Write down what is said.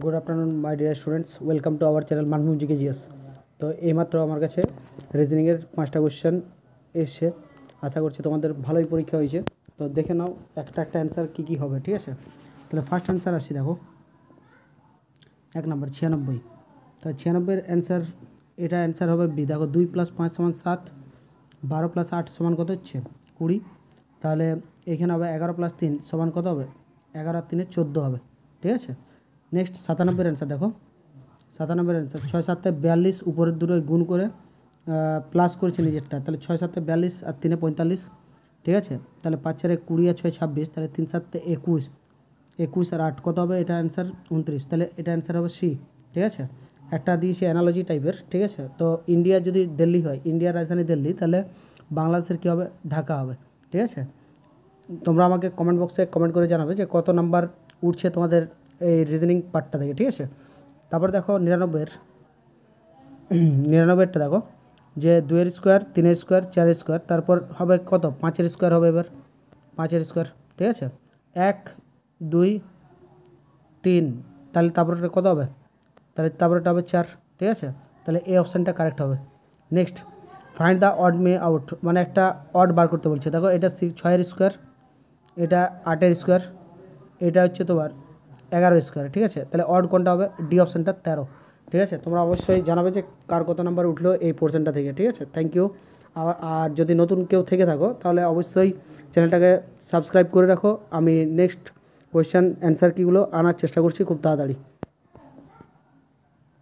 Good afternoon my dear students, welcome to our channel Manbhum GK GS. তো এইমাত্র আমার কাছে রিজনিংয়ের 5টা কোয়েশ্চেন এসছে। আশা করছি তোমাদের ভালোই পরীক্ষা হয়েছে। তো দেখে নাও একটা অ্যান্সার কী হবে, ঠিক আছে? তাহলে ফার্স্ট অ্যান্সার আসছি, দেখো 1 নম্বর 96। তাহলে 96-এর অ্যান্সার, এটা অ্যান্সার হবে বি। দেখো 2 + 5 = 7, 12 + 8 সমান কত হচ্ছে 20। তাহলে এখানে হবে 11 + 3 সমান কত হবে? 11 আর 3 14 হবে, ঠিক আছে? নেক্সট 97-এর অ্যান্সার দেখো, 97-এর অ্যান্সার 6 × 7 = 42, উপরের দুটোই গুণ করে প্লাস করেছে নিজেরটা, তাহলে 6 × 7 = 42 আর 3 × 45, ঠিক আছে? তাহলে 5 × 4 = 20 আর 6 × 26, তাহলে 3 × 7 = 21, 21 আর 8 কত হবে? এটা অ্যান্সার 29, তাহলে এটা অ্যান্সার হবে সি, ঠিক আছে? একটা দিয়েছি অ্যানালজি টাইপের, ঠিক আছে? তো ইন্ডিয়া যদি দিল্লি হয়, ইন্ডিয়ার রাজধানী দিল্লি, তাহলে বাংলাদেশের কী হবে? ঢাকা হবে, ঠিক আছে? তোমরা আমাকে কমেন্ট বক্সে কমেন্ট করে জানাবে যে কত নাম্বার উঠছে তোমাদের এই রিজনিং পার্টটা থেকে, ঠিক আছে? তারপর দেখো 99-এরটা দেখো, যে 2-এর স্কোয়ার, 3-এর স্কোয়ার, 4-এর স্কোয়ার, তারপর হবে কত? 5-এর স্কোয়ার হবে। এবার 5-এর স্কোয়ার, ঠিক আছে? 1 2 3, তাহলে তারপরটা কত হবে? তাহলে তারপরটা হবে 4, ঠিক আছে? তাহলে এই অপশানটা কারেক্ট হবে। Next, find the odd May out, মানে একটা অড বার করতে বলছে। দেখো এটা 6-এর স্কোয়ার, এটা 8-এর স্কোয়ার, এটা হচ্ছে তোমার 11-এর স্কোয়ার, ঠিক আছে? তাহলে অড কোনটা হবে? ডি অপশানটা 13, ঠিক আছে? তোমরা অবশ্যই জানাবে যে কার কত নাম্বার উঠলো এই পোর্শনটা থেকে, ঠিক আছে? Thank you. আর যদি নতুন কেউ থেকে থাকো তাহলে অবশ্যই চ্যানেলটাকে সাবস্ক্রাইব করে রাখো। আমি নেক্সট কোয়েশ্চেন অ্যান্সার কীগুলো আনার চেষ্টা করছি খুব তাড়াতাড়ি।